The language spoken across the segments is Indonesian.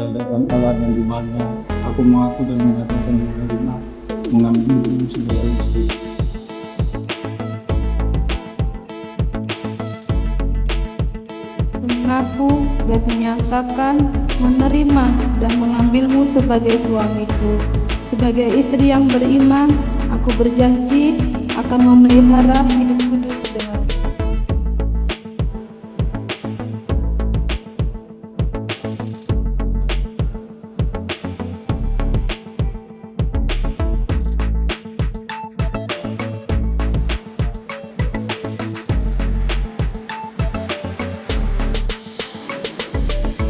keadaan Allah yang di mana aku mengaku dan mengatakan menerima mengambil sebagai istri. Mengaku dan menyatakan menerima dan mengambilmu sebagai suamiku. Sebagai istri yang beriman, aku berjanji akan memelihara hidup kudus dengan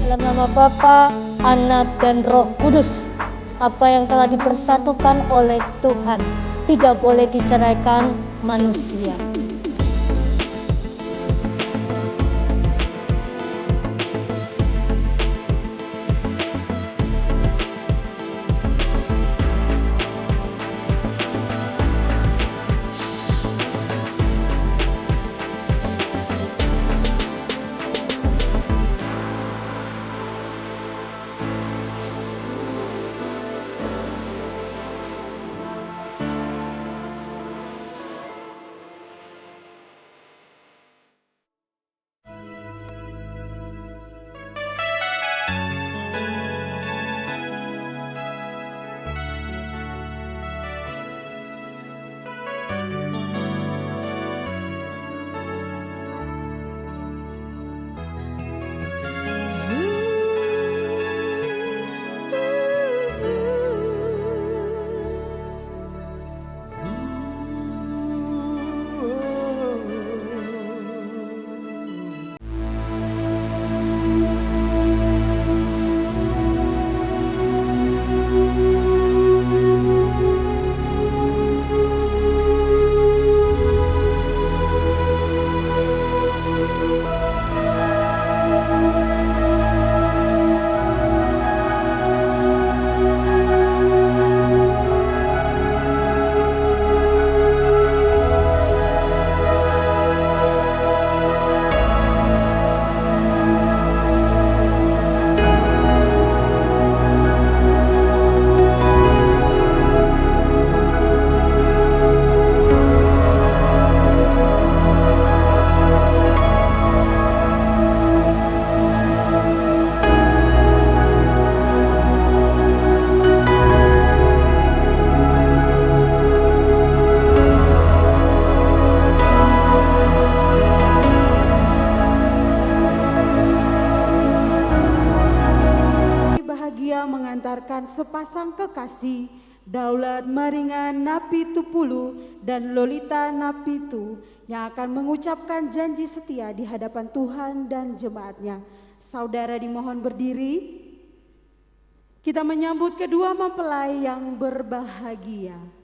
dalam nama Bapa, Anak, dan Roh Kudus. Apa yang telah dipersatukan oleh Tuhan tidak boleh diceraikan manusia. mengantarkan sepasang kekasih Daulat Maringan Napitupulu dan Lolita Napitu yang akan mengucapkan janji setia di hadapan Tuhan dan jemaatnya. Saudara dimohon berdiri. Kita menyambut kedua mempelai yang berbahagia.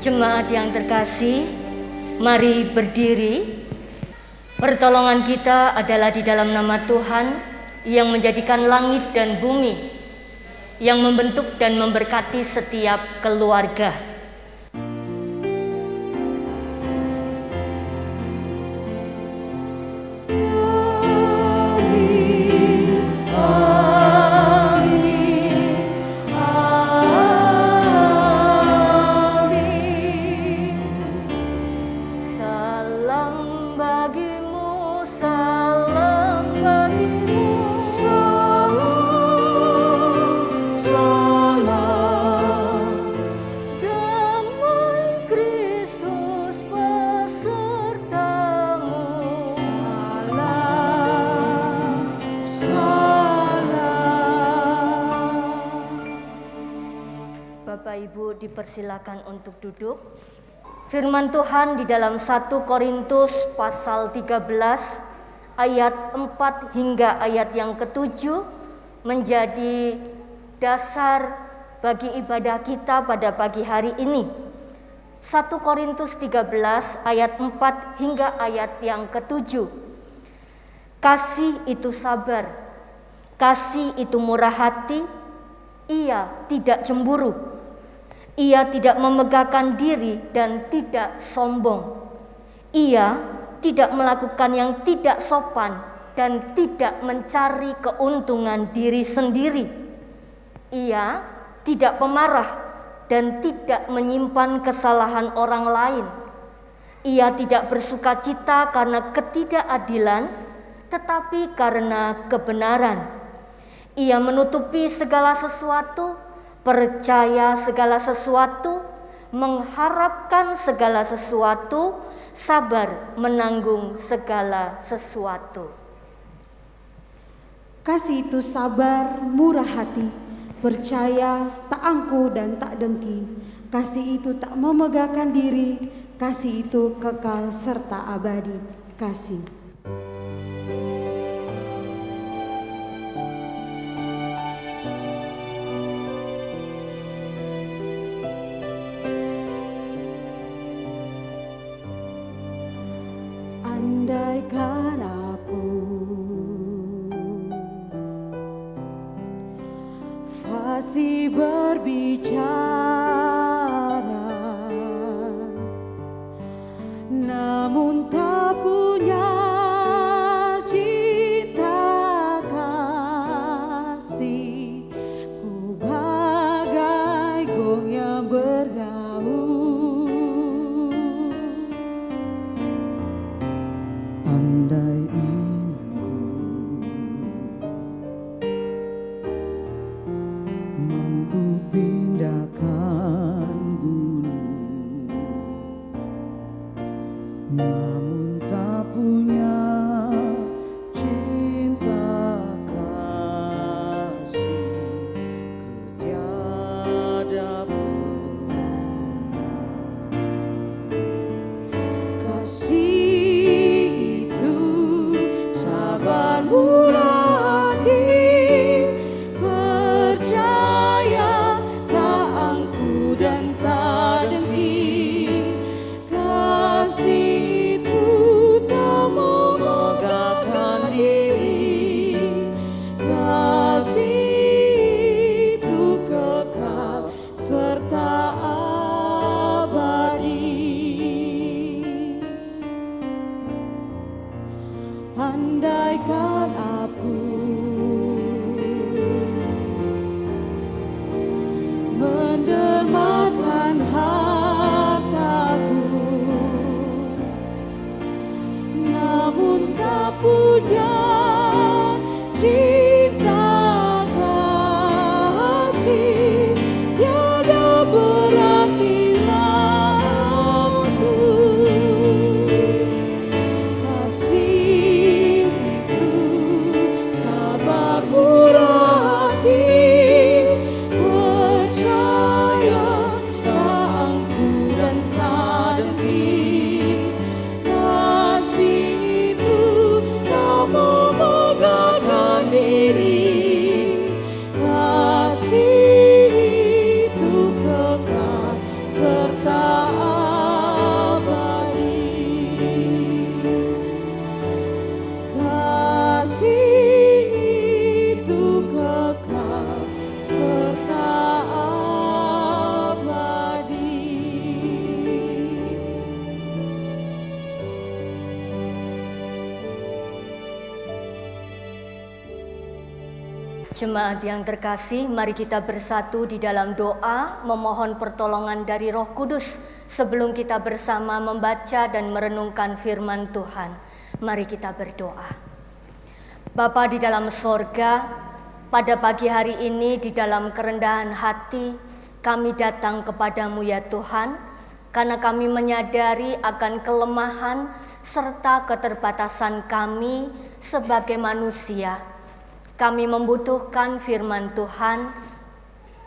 Jemaat yang terkasih, mari berdiri. Pertolongan kita adalah di dalam nama Tuhan yang menjadikan langit dan bumi, yang membentuk dan memberkati setiap keluarga. Bapak Ibu dipersilakan untuk duduk. Firman Tuhan di dalam 1 Korintus pasal 13 ayat 4 hingga ayat yang ke-7 menjadi dasar bagi ibadah kita pada pagi hari ini. 1 Korintus 13 ayat 4 hingga ayat yang ke-7. Kasih itu sabar, kasih itu murah hati, ia tidak cemburu. Ia tidak memegahkan diri dan tidak sombong. Ia tidak melakukan yang tidak sopan dan tidak mencari keuntungan diri sendiri. Ia tidak pemarah dan tidak menyimpan kesalahan orang lain. Ia tidak bersukacita karena ketidakadilan, tetapi karena kebenaran. Ia menutupi segala sesuatu, percaya segala sesuatu, mengharapkan segala sesuatu, sabar menanggung segala sesuatu. Kasih itu sabar, murah hati, percaya, tak angkuh dan tak dengki. Kasih itu tak memegahkan diri, kasih itu kekal serta abadi. Kasih. Andaikan aku fasih berbicara, namun tak punya cinta kasih, ku bagai gong yang bergaul. Andai imanku mampu pindahkan gunung, namun tak punya cinta kasih, ku tiada berguna. Kasih murah hati, percaya, tak angkuh dan tak dengki. Kasih itu tak memegahkan diri, kasih itu kekal serta abadi. Andaikan aku mendermakan hartaku, namun tak punya cinta kasih, tiada berartilah aku. Kasih itu Jemaat yang terkasih, mari kita bersatu di dalam doa memohon pertolongan dari Roh Kudus sebelum kita bersama membaca dan merenungkan firman Tuhan. Mari kita berdoa. Bapa di dalam sorga, pada pagi hari ini di dalam kerendahan hati kami datang kepadamu ya Tuhan, karena kami menyadari akan kelemahan serta keterbatasan kami sebagai manusia. Kami membutuhkan firman Tuhan,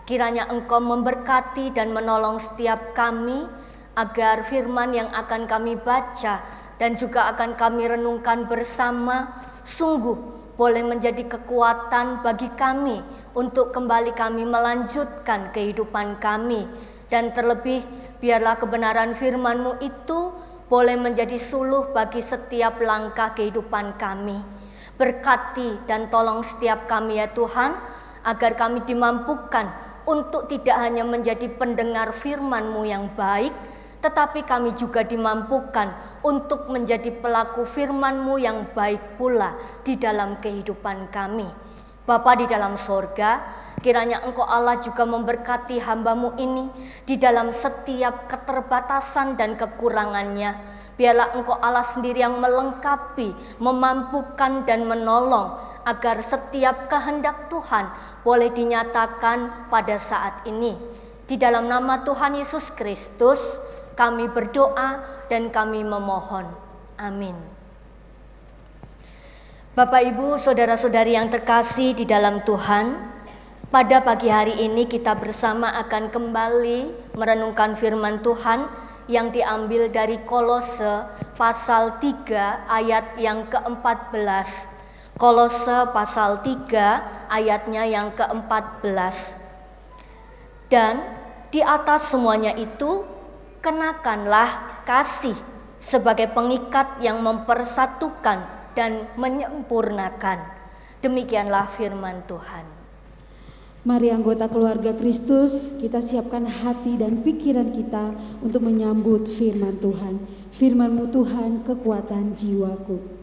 kiranya Engkau memberkati dan menolong setiap kami, agar firman yang akan kami baca dan juga akan kami renungkan bersama, sungguh boleh menjadi kekuatan bagi kami untuk kembali kami melanjutkan kehidupan kami. Dan terlebih, biarlah kebenaran firman-Mu itu boleh menjadi suluh bagi setiap langkah kehidupan kami. Berkati dan tolong setiap kami ya Tuhan, agar kami dimampukan untuk tidak hanya menjadi pendengar firman-Mu yang baik, tetapi kami juga dimampukan untuk menjadi pelaku firman-Mu yang baik pula di dalam kehidupan kami. Bapa di dalam sorga, kiranya Engkau Allah juga memberkati hamba-Mu ini di dalam setiap keterbatasan dan kekurangannya. Biarlah Engkau Allah sendiri yang melengkapi, memampukan dan menolong, agar setiap kehendak Tuhan boleh dinyatakan pada saat ini. Di dalam nama Tuhan Yesus Kristus kami berdoa dan kami memohon. Amin. Bapak, Ibu, saudara-saudari yang terkasih di dalam Tuhan, pada pagi hari ini kita bersama akan kembali merenungkan firman Tuhan yang diambil dari Kolose pasal 3 ayat yang ke-14. Kolose pasal 3 ayatnya yang ke-14. Dan di atas semuanya itu kenakanlah kasih sebagai pengikat yang mempersatukan dan menyempurnakan. Demikianlah firman Tuhan. Mari anggota keluarga Kristus, kita siapkan hati dan pikiran kita untuk menyambut firman Tuhan. Firman-Mu Tuhan, kekuatan jiwaku.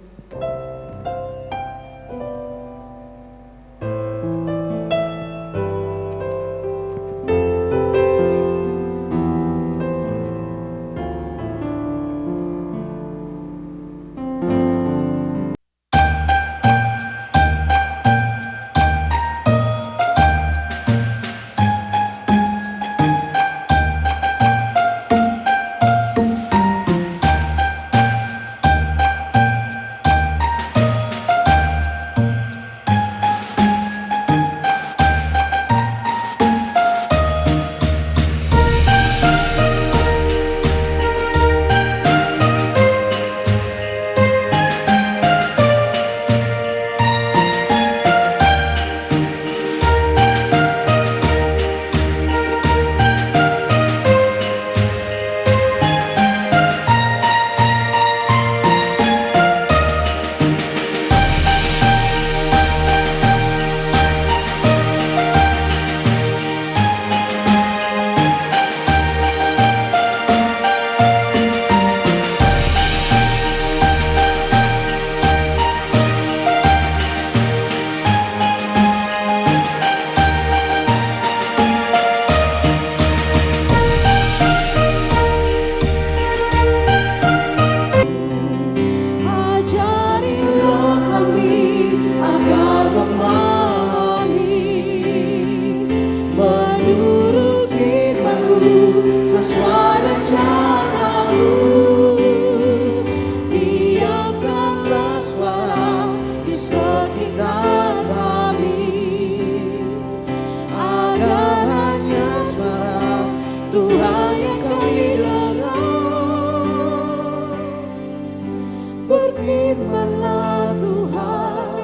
Berfirmanlah Tuhan,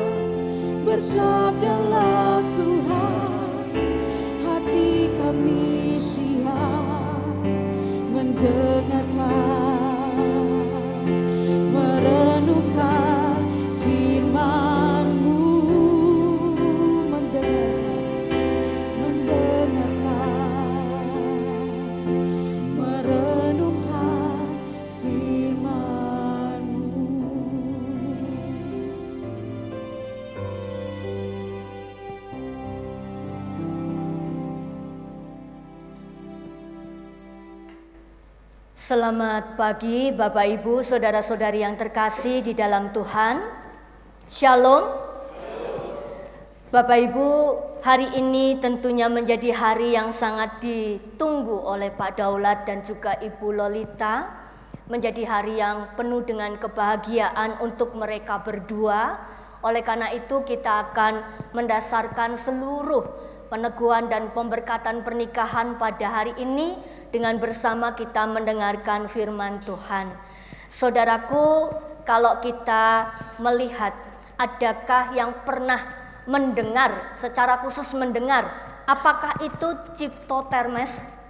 bersabdalah Tuhan, hati kami siap mendengarkan, merenungkan firman-Mu, merenungkan firman-Mu. Selamat pagi Bapak Ibu, saudara-saudari yang terkasih di dalam Tuhan. Shalom. Bapak Ibu, hari ini tentunya menjadi hari yang sangat ditunggu oleh Pak Daulat dan juga Ibu Lolita. Menjadi hari yang penuh dengan kebahagiaan untuk mereka berdua. Oleh karena itu kita akan mendasarkan seluruh peneguhan dan pemberkatan pernikahan pada hari ini dengan bersama kita mendengarkan firman Tuhan. Saudaraku, kalau kita melihat, adakah yang pernah mendengar, secara khusus mendengar, apakah itu Ciptotermes?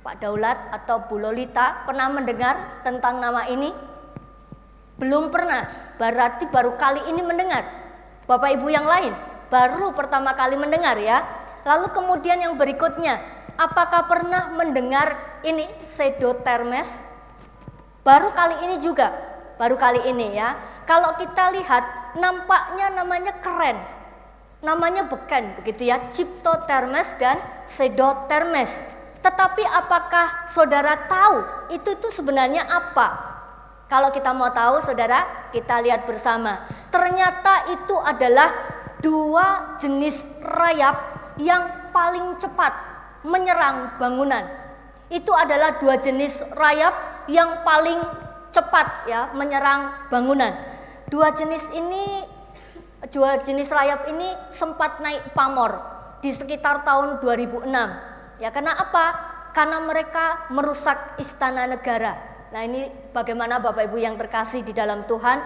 Pak Daulat atau Bu Lolita pernah mendengar tentang nama ini? Belum pernah, berarti baru kali ini mendengar. Bapak Ibu yang lain baru pertama kali mendengar ya. Lalu kemudian yang berikutnya, apakah pernah mendengar ini Pseudotermes? Baru kali ini juga, baru kali ini ya. Kalau kita lihat nampaknya namanya keren, namanya beken begitu ya, Ciptotermes dan Pseudotermes. Tetapi apakah saudara tahu itu sebenarnya apa? Kalau kita mau tahu saudara, kita lihat bersama. Ternyata itu adalah dua jenis rayap yang paling cepat menyerang bangunan. Itu adalah dua jenis rayap yang paling cepat ya menyerang bangunan. Dua jenis rayap ini sempat naik pamor di sekitar tahun 2006. Ya, karena apa? Karena mereka merusak istana negara. Nah, ini bagaimana Bapak Ibu yang terkasih di dalam Tuhan,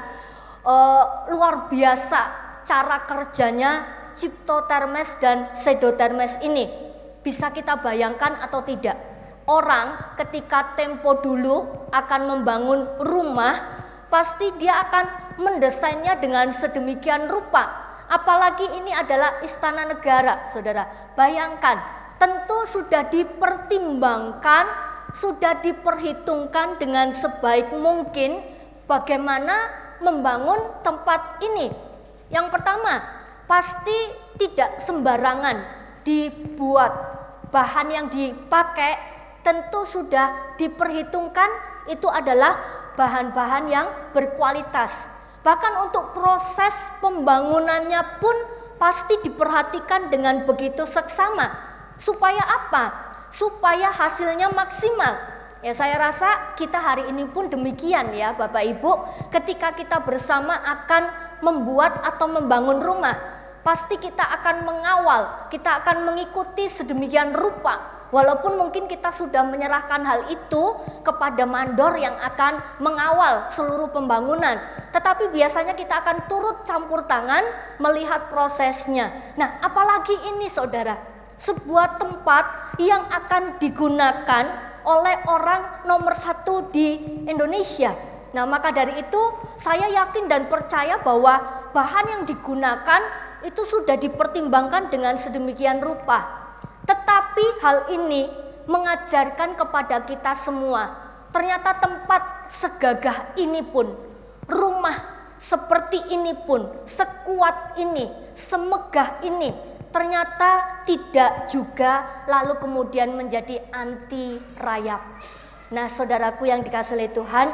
luar biasa cara kerjanya Ciptotermes dan Pseudotermes ini. Bisa kita bayangkan atau tidak? Orang ketika tempo dulu akan membangun rumah, pasti dia akan mendesainnya dengan sedemikian rupa. Apalagi ini adalah istana negara, saudara. Bayangkan, tentu sudah dipertimbangkan, sudah diperhitungkan dengan sebaik mungkin bagaimana membangun tempat ini. Yang pertama, pasti tidak sembarangan dibuat. Bahan yang dipakai tentu sudah diperhitungkan, itu adalah bahan-bahan yang berkualitas. Bahkan untuk proses pembangunannya pun pasti diperhatikan dengan begitu seksama. Supaya apa? Supaya hasilnya maksimal. Ya, saya rasa kita hari ini pun demikian ya Bapak Ibu, ketika kita bersama akan membuat atau membangun rumah, pasti kita akan mengawal, kita akan mengikuti sedemikian rupa. Walaupun mungkin kita sudah menyerahkan hal itu kepada mandor yang akan mengawal seluruh pembangunan, tetapi biasanya kita akan turut campur tangan melihat prosesnya. Nah, apalagi ini saudara, sebuah tempat yang akan digunakan oleh orang nomor 1 di Indonesia. Nah, maka dari itu saya yakin dan percaya bahwa bahan yang digunakan itu sudah dipertimbangkan dengan sedemikian rupa. Tetapi hal ini mengajarkan kepada kita semua, ternyata tempat segagah ini pun, rumah seperti ini pun, sekuat ini, semegah ini, ternyata tidak juga lalu kemudian menjadi anti rayap. Nah, saudaraku yang dikasihi oleh Tuhan,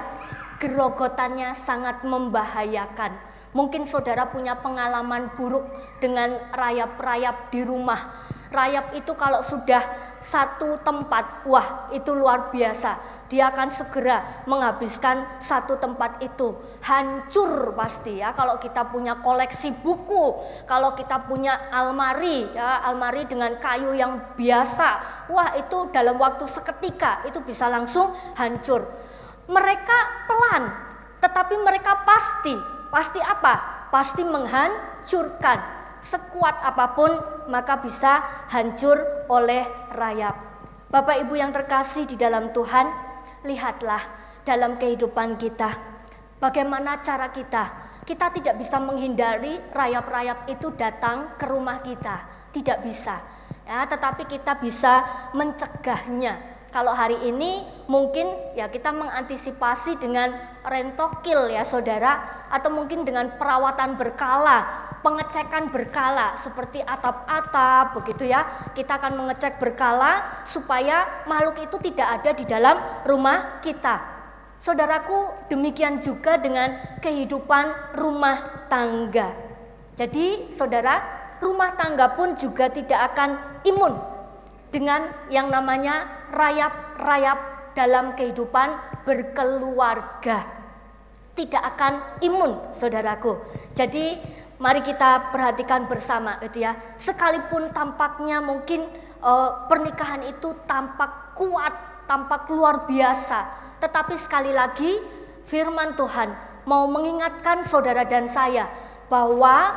gerogotannya sangat membahayakan. Mungkin saudara punya pengalaman buruk dengan rayap-rayap di rumah. Rayap itu kalau sudah satu tempat, wah itu luar biasa. Dia akan segera menghabiskan satu tempat itu. Hancur pasti ya kalau kita punya koleksi buku, kalau kita punya almari ya, almari dengan kayu yang biasa. Wah itu dalam waktu seketika itu bisa langsung hancur. Mereka pelan, tetapi mereka pasti apa? Pasti menghancurkan. Sekuat apapun maka bisa hancur oleh rayap. Bapak Ibu yang terkasih di dalam Tuhan, lihatlah dalam kehidupan kita, bagaimana cara kita tidak bisa menghindari rayap-rayap itu datang ke rumah kita, tidak bisa. Ya, tetapi kita bisa mencegahnya. Kalau hari ini mungkin ya kita mengantisipasi dengan rentokil ya saudara, atau mungkin dengan perawatan berkala pengecekan berkala seperti atap-atap begitu ya. Kita akan mengecek berkala supaya makhluk itu tidak ada di dalam rumah kita. Saudaraku, demikian juga dengan kehidupan rumah tangga. Jadi saudara, rumah tangga pun juga tidak akan imun dengan yang namanya rayap-rayap dalam kehidupan berkeluarga. Tidak akan imun, saudaraku. Jadi mari kita perhatikan bersama gitu ya. Sekalipun tampaknya mungkin pernikahan itu tampak kuat, tampak luar biasa, tetapi sekali lagi firman Tuhan mau mengingatkan saudara dan saya bahwa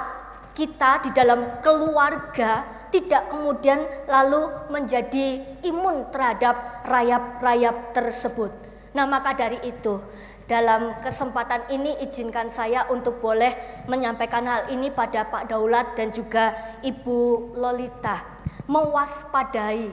kita di dalam keluarga tidak kemudian lalu menjadi imun terhadap rayap-rayap tersebut. Nah, maka dari itu dalam kesempatan ini izinkan saya untuk boleh menyampaikan hal ini pada Pak Daulat dan juga Ibu Lolita. Mewaspadai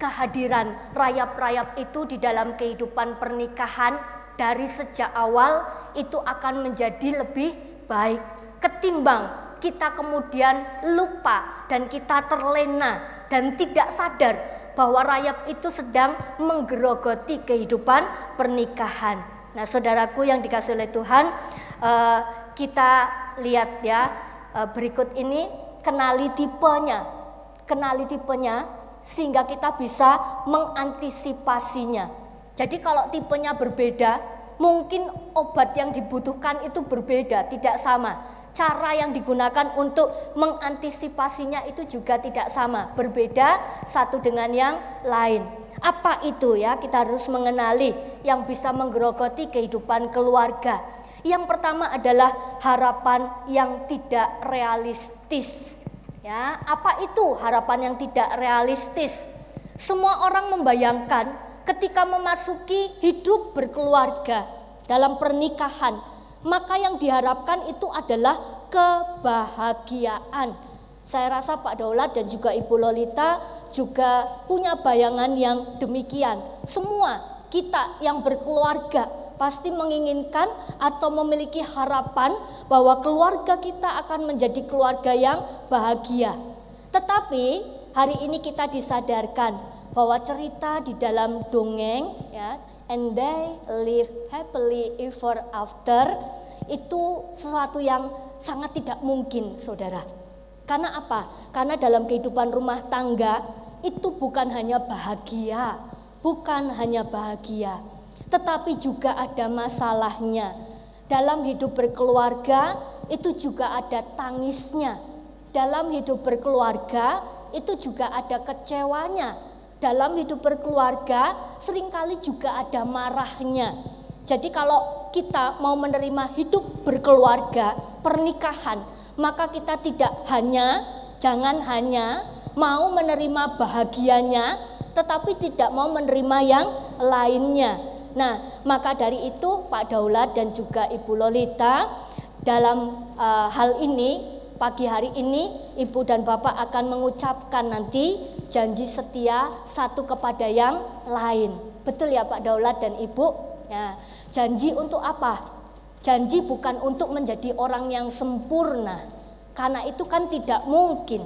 kehadiran rayap-rayap itu di dalam kehidupan pernikahan dari sejak awal itu akan menjadi lebih baik ketimbang kita kemudian lupa dan kita terlena dan tidak sadar bahwa rayap itu sedang menggerogoti kehidupan pernikahan. Nah, saudaraku yang dikasihi oleh Tuhan, kita lihat ya, berikut ini kenali tipenya sehingga kita bisa mengantisipasinya. Jadi kalau tipenya berbeda, mungkin obat yang dibutuhkan itu berbeda, tidak sama. Cara yang digunakan untuk mengantisipasinya itu juga tidak sama, berbeda satu dengan yang lain. Apa itu ya? Kita harus mengenali yang bisa menggerogoti kehidupan keluarga. Yang pertama adalah harapan yang tidak realistis. Ya, apa itu harapan yang tidak realistis? Semua orang membayangkan ketika memasuki hidup berkeluarga dalam pernikahan, maka yang diharapkan itu adalah kebahagiaan. Saya rasa Pak Daulat dan juga Ibu Lolita juga punya bayangan yang demikian. Semua kita yang berkeluarga pasti menginginkan atau memiliki harapan bahwa keluarga kita akan menjadi keluarga yang bahagia. Tetapi hari ini kita disadarkan bahwa cerita di dalam dongeng ya, and they live happily ever after, itu sesuatu yang sangat tidak mungkin, saudara. Karena apa? Karena dalam kehidupan rumah tangga itu bukan hanya bahagia, tetapi juga ada masalahnya. Dalam hidup berkeluarga itu juga ada tangisnya. Dalam hidup berkeluarga itu juga ada kecewanya. Dalam hidup berkeluarga seringkali juga ada marahnya. Jadi kalau kita mau menerima hidup berkeluarga, pernikahan, maka kita jangan hanya mau menerima bahagianya, tetapi tidak mau menerima yang lainnya. Nah, maka dari itu Pak Daulat dan juga Ibu Lolita dalam hal ini, pagi hari ini Ibu dan Bapak akan mengucapkan nanti janji setia satu kepada yang lain. Betul ya Pak Daulat dan Ibu? Ya, janji untuk apa? Janji bukan untuk menjadi orang yang sempurna, karena itu kan tidak mungkin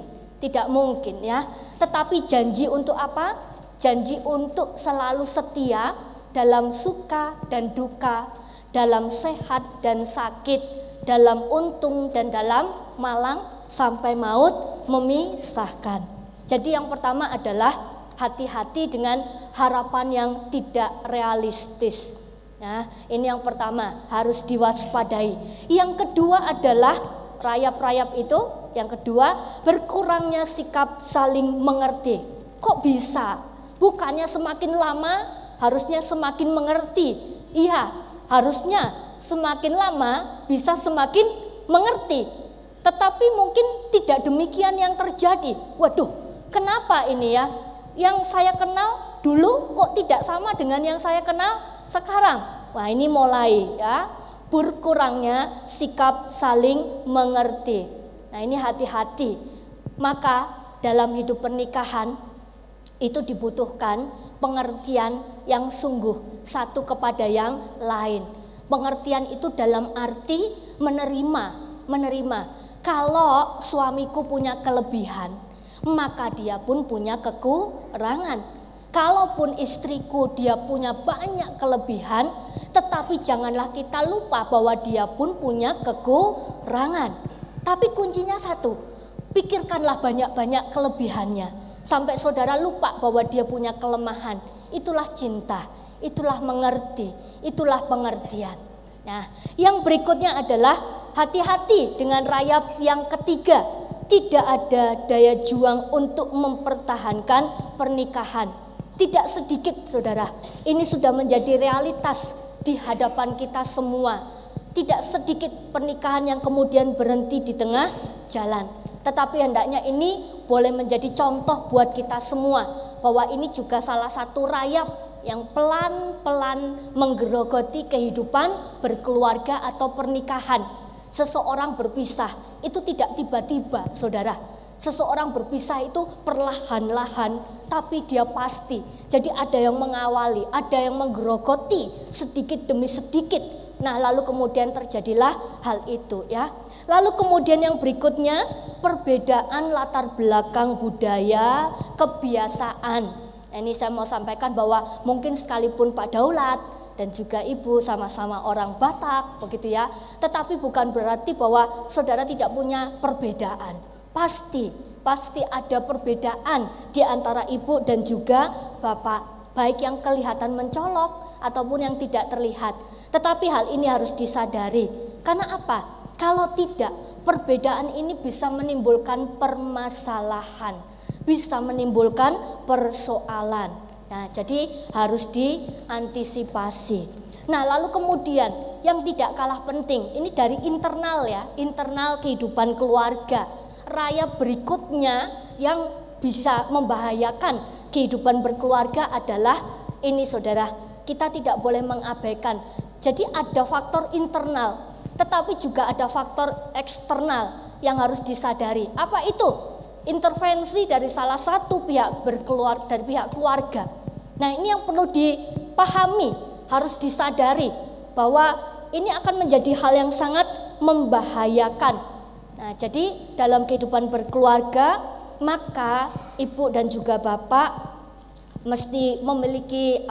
ya. Tetapi janji untuk apa? Janji untuk selalu setia dalam suka dan duka, dalam sehat dan sakit, dalam untung dan dalam malang, sampai maut memisahkan. Jadi yang pertama adalah hati-hati dengan harapan yang tidak realistis. Nah, ini yang pertama harus diwaspadai. Yang kedua adalah rayap-rayap itu. Yang kedua, berkurangnya sikap saling mengerti. Kok bisa? Bukannya semakin lama harusnya semakin mengerti. Iya, harusnya semakin lama bisa semakin mengerti. Tetapi mungkin tidak demikian yang terjadi. Waduh, kenapa ini ya? Yang saya kenal dulu kok tidak sama dengan yang saya kenal sekarang. Wah, ini mulai ya berkurangnya sikap saling mengerti. Nah, ini hati-hati. Maka dalam hidup pernikahan itu dibutuhkan pengertian yang sungguh satu kepada yang lain. Pengertian itu dalam arti menerima. kalau suamiku punya kelebihan, maka dia pun punya kekurangan. Kalaupun istriku dia punya banyak kelebihan, tetapi janganlah kita lupa bahwa dia pun punya kekurangan. Tapi kuncinya satu, pikirkanlah banyak-banyak kelebihannya, sampai saudara lupa bahwa dia punya kelemahan. Itulah cinta, itulah mengerti, itulah pengertian. Nah, yang berikutnya adalah hati-hati dengan rayap yang ketiga. Tidak ada daya juang untuk mempertahankan pernikahan. Tidak sedikit saudara, ini sudah menjadi realitas di hadapan kita semua. Tidak sedikit pernikahan yang kemudian berhenti di tengah jalan. Tetapi hendaknya ini boleh menjadi contoh buat kita semua, bahwa ini juga salah satu rayap yang pelan-pelan menggerogoti kehidupan berkeluarga atau pernikahan. Seseorang berpisah itu tidak tiba-tiba saudara. Seseorang berpisah itu perlahan-lahan, tapi dia pasti. Jadi ada yang mengawali, ada yang menggerogoti sedikit demi sedikit. Nah, lalu kemudian terjadilah hal itu ya. Lalu kemudian yang berikutnya, perbedaan latar belakang budaya, kebiasaan. Nah, ini saya mau sampaikan bahwa mungkin sekalipun Pak Daulat dan juga Ibu sama-sama orang Batak begitu ya, tetapi bukan berarti bahwa saudara tidak punya perbedaan. Pasti ada perbedaan di antara ibu dan juga bapak, baik yang kelihatan mencolok ataupun yang tidak terlihat. Tetapi hal ini harus disadari. Karena apa? Kalau tidak, perbedaan ini bisa menimbulkan permasalahan, bisa menimbulkan persoalan. Nah, jadi harus diantisipasi. Nah, lalu kemudian yang tidak kalah penting, ini dari internal ya, internal kehidupan keluarga. Rayap berikutnya yang bisa membahayakan kehidupan berkeluarga adalah ini saudara, kita tidak boleh mengabaikan. Jadi ada faktor internal, tetapi juga ada faktor eksternal yang harus disadari. Apa itu? Intervensi dari salah satu pihak dari pihak keluarga. Nah, ini yang perlu dipahami, harus disadari bahwa ini akan menjadi hal yang sangat membahayakan. Nah, jadi dalam kehidupan berkeluarga, maka ibu dan juga bapak mesti memiliki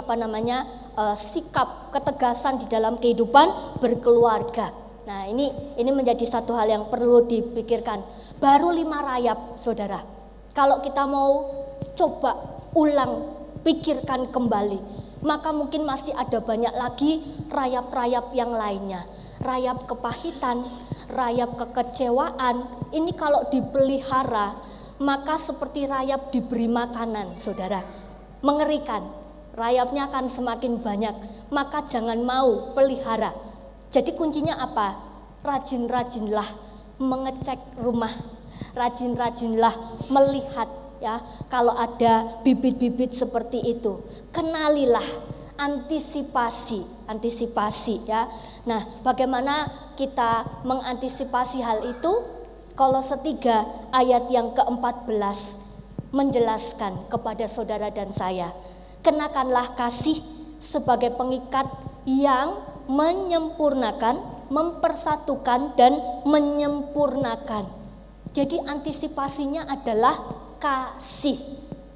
sikap ketegasan di dalam kehidupan berkeluarga. Nah, ini menjadi satu hal yang perlu dipikirkan. Baru 5 rayap, saudara. Kalau kita mau coba ulang, pikirkan kembali, maka mungkin masih ada banyak lagi rayap-rayap yang lainnya. Rayap kepahitan, rayap kekecewaan, ini kalau dipelihara maka seperti rayap diberi makanan, saudara. Mengerikan, rayapnya akan semakin banyak, maka jangan mau pelihara. Jadi kuncinya apa? Rajin-rajinlah mengecek rumah, rajin-rajinlah melihat ya, kalau ada bibit-bibit seperti itu. Kenalilah, antisipasi ya. Nah, bagaimana kita mengantisipasi hal itu? Kolose 3 ayat yang ke-14 menjelaskan kepada saudara dan saya. Kenakanlah kasih sebagai pengikat yang menyempurnakan, mempersatukan dan menyempurnakan. Jadi antisipasinya adalah kasih.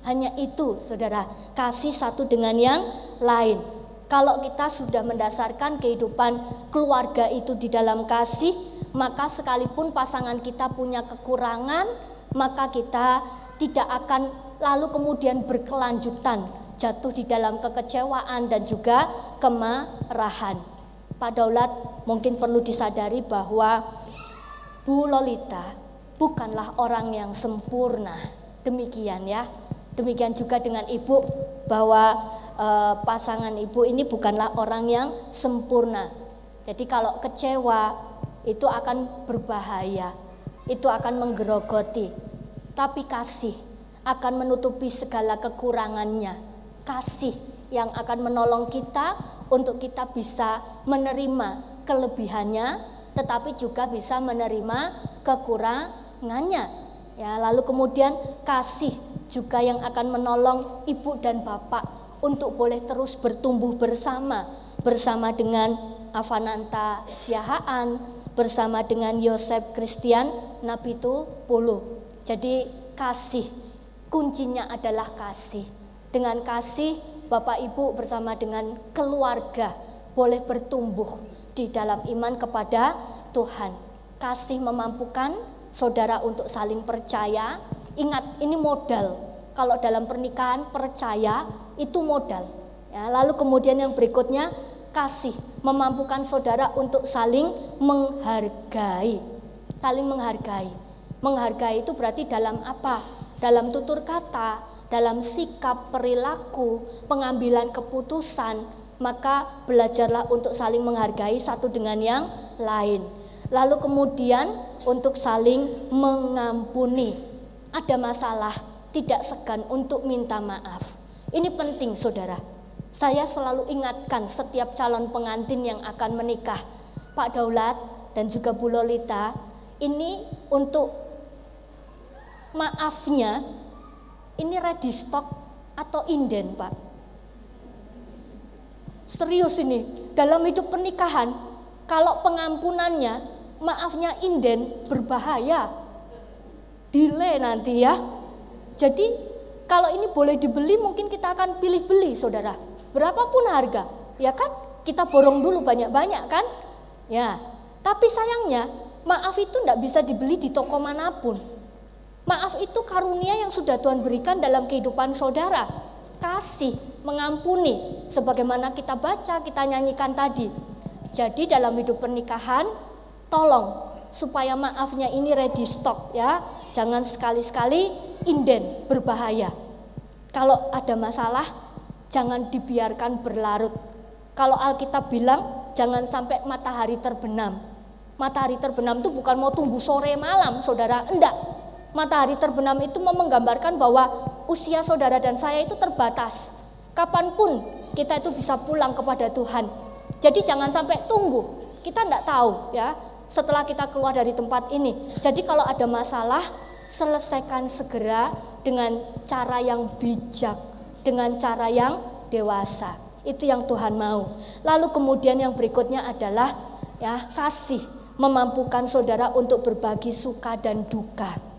Hanya itu saudara, kasih satu dengan yang lain. Kalau kita sudah mendasarkan kehidupan keluarga itu di dalam kasih, maka sekalipun pasangan kita punya kekurangan, maka kita tidak akan lalu kemudian berkelanjutan jatuh di dalam kekecewaan dan juga kemarahan. Pak Daulat, mungkin perlu disadari bahwa Bu Lolita bukanlah orang yang sempurna. Demikian ya. Demikian juga dengan Ibu, bahwa pasangan Ibu ini bukanlah orang yang sempurna. Jadi kalau kecewa itu akan berbahaya, itu akan menggerogoti. Tapi kasih akan menutupi segala kekurangannya. Kasih yang akan menolong kita untuk kita bisa menerima kelebihannya, tetapi juga bisa menerima kekurangannya. Ya, lalu kemudian kasih juga yang akan menolong ibu dan bapak untuk boleh terus bertumbuh bersama dengan Avananta Siahaan, bersama dengan Yosef Christian Napitupulu. Jadi kasih, kuncinya adalah kasih. Dengan kasih Bapak Ibu bersama dengan keluarga boleh bertumbuh di dalam iman kepada Tuhan. Kasih memampukan saudara untuk saling percaya. Ingat, ini modal. Kalau dalam pernikahan percaya itu modal. Ya, lalu kemudian yang berikutnya kasih memampukan saudara untuk saling menghargai. Saling menghargai. Menghargai itu berarti dalam apa? Dalam tutur kata, dalam sikap, perilaku, pengambilan keputusan, maka belajarlah untuk saling menghargai satu dengan yang lain. Lalu kemudian untuk saling mengampuni. Ada masalah, tidak segan untuk minta maaf. Ini penting saudara. Saya selalu ingatkan setiap calon pengantin yang akan menikah, Pak Daulat dan juga Bu Lolita, ini untuk maafnya, ini ready stock atau inden Pak? Serius ini, dalam hidup pernikahan, kalau pengampunannya, maafnya inden, berbahaya. Delay nanti ya. Jadi kalau ini boleh dibeli, mungkin kita akan pilih beli saudara. Berapapun harga, ya kan? Kita borong dulu banyak-banyak kan? Ya, tapi sayangnya maaf itu tidak bisa dibeli di toko manapun. Maaf itu karunia yang sudah Tuhan berikan dalam kehidupan saudara. Kasih, mengampuni, sebagaimana kita baca, kita nyanyikan tadi. Jadi dalam hidup pernikahan, tolong supaya maafnya ini ready stock ya. Jangan sekali-sekali inden, berbahaya. Kalau ada masalah, jangan dibiarkan berlarut. Kalau Alkitab bilang, jangan sampai matahari terbenam. Matahari terbenam itu bukan mau tunggu sore malam, saudara. Enggak. Matahari terbenam itu menggambarkan bahwa usia saudara dan saya itu terbatas. Kapanpun kita itu bisa pulang kepada Tuhan. Jadi jangan sampai tunggu. Kita enggak tahu ya, setelah kita keluar dari tempat ini. Jadi kalau ada masalah, selesaikan segera dengan cara yang bijak, dengan cara yang dewasa. Itu yang Tuhan mau. Lalu kemudian yang berikutnya adalah ya, kasih memampukan saudara untuk berbagi suka dan duka.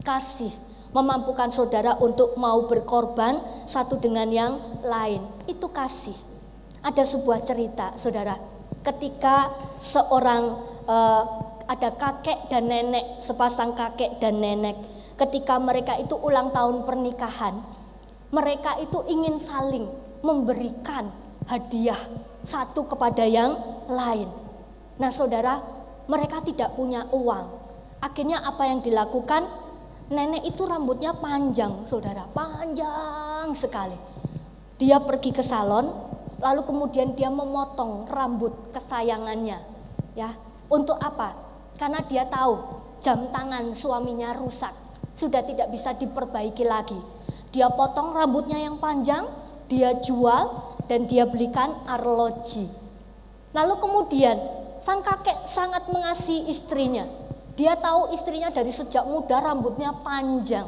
Kasih memampukan saudara untuk mau berkorban satu dengan yang lain. Itu kasih. Ada sebuah cerita saudara, ketika seorang ada kakek dan nenek, sepasang kakek dan nenek, ketika mereka itu ulang tahun pernikahan, mereka itu ingin saling memberikan hadiah satu kepada yang lain. Nah saudara, mereka tidak punya uang. Akhirnya apa yang dilakukan? Nenek itu rambutnya panjang saudara, panjang sekali. Dia pergi ke salon, lalu kemudian dia memotong rambut kesayangannya. Ya, untuk apa? Karena dia tahu jam tangan suaminya rusak, sudah tidak bisa diperbaiki lagi. Dia potong rambutnya yang panjang, dia jual dan dia belikan arloji. Lalu kemudian sang kakek sangat mengasihi istrinya. Dia tahu istrinya dari sejak muda rambutnya panjang.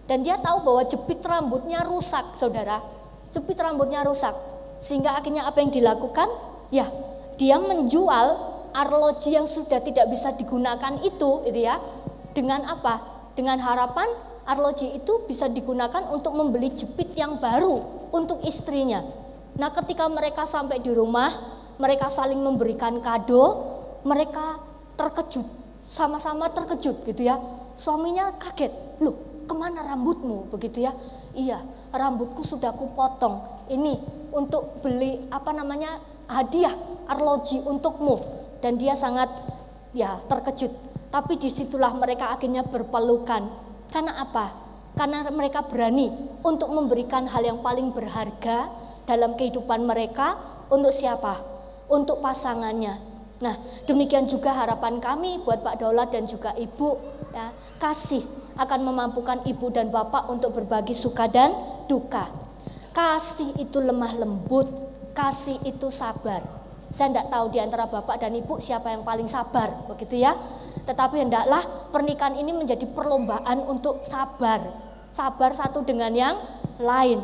Dan dia tahu bahwa jepit rambutnya rusak saudara. Jepit rambutnya rusak. Sehingga akhirnya apa yang dilakukan? Ya, dia menjual arloji yang sudah tidak bisa digunakan itu ya. Dengan apa? Dengan harapan arloji itu bisa digunakan untuk membeli jepit yang baru untuk istrinya. Nah ketika mereka sampai di rumah, mereka saling memberikan kado, mereka terkejut. Sama-sama terkejut gitu ya. Suaminya kaget, loh kemana rambutmu begitu ya. Iya, rambutku sudah kupotong. Ini untuk beli hadiah arloji untukmu. Dan dia sangat ya terkejut. Tapi disitulah mereka akhirnya berpelukan. Karena apa? Karena mereka berani untuk memberikan hal yang paling berharga dalam kehidupan mereka. Untuk siapa? Untuk pasangannya. Nah demikian juga harapan kami buat Pak Daulat dan juga Ibu ya, kasih akan memampukan ibu dan bapak untuk berbagi suka dan duka. Kasih itu lemah lembut, kasih itu sabar. Saya tidak tahu di antara bapak dan ibu siapa yang paling sabar begitu ya. Tetapi hendaklah pernikahan ini menjadi perlombaan untuk sabar. Sabar satu dengan yang lain.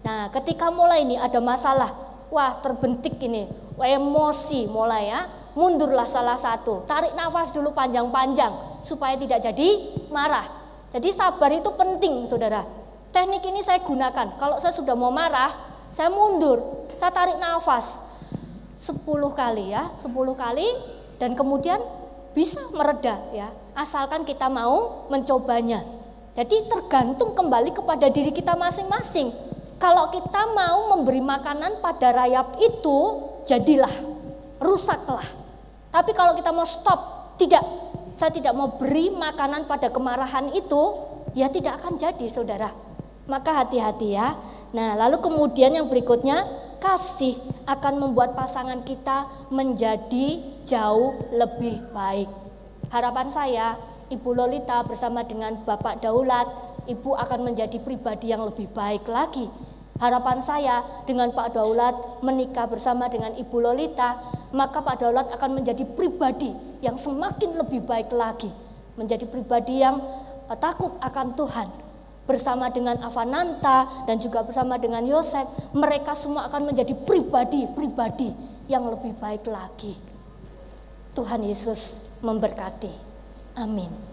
Nah ketika mulai ini ada masalah, wah terbentik ini, emosi mulai ya. mundurlah salah satu. Tarik nafas dulu panjang-panjang supaya tidak jadi marah. Jadi sabar itu penting, saudara. Teknik ini saya gunakan. Kalau saya sudah mau marah, saya mundur, saya tarik nafas 10 kali ya, 10 kali, dan kemudian bisa mereda ya, asalkan kita mau mencobanya. Jadi tergantung kembali kepada diri kita masing-masing. Kalau kita mau memberi makanan pada rayap itu, jadilah, rusaklah. Tapi kalau kita mau stop, tidak, saya tidak mau beri makanan pada kemarahan itu, ya tidak akan jadi, saudara. Maka hati-hati ya. Nah, lalu kemudian yang berikutnya, kasih akan membuat pasangan kita menjadi jauh lebih baik. Harapan saya, Ibu Lolita bersama dengan Bapak Daulat, Ibu akan menjadi pribadi yang lebih baik lagi. Harapan saya dengan Pak Daulat menikah bersama dengan Ibu Lolita, maka Pak Daulat akan menjadi pribadi yang semakin lebih baik lagi. Menjadi pribadi yang takut akan Tuhan. Bersama dengan Avananta dan juga bersama dengan Yosef, mereka semua akan menjadi pribadi-pribadi yang lebih baik lagi. Tuhan Yesus memberkati. Amin.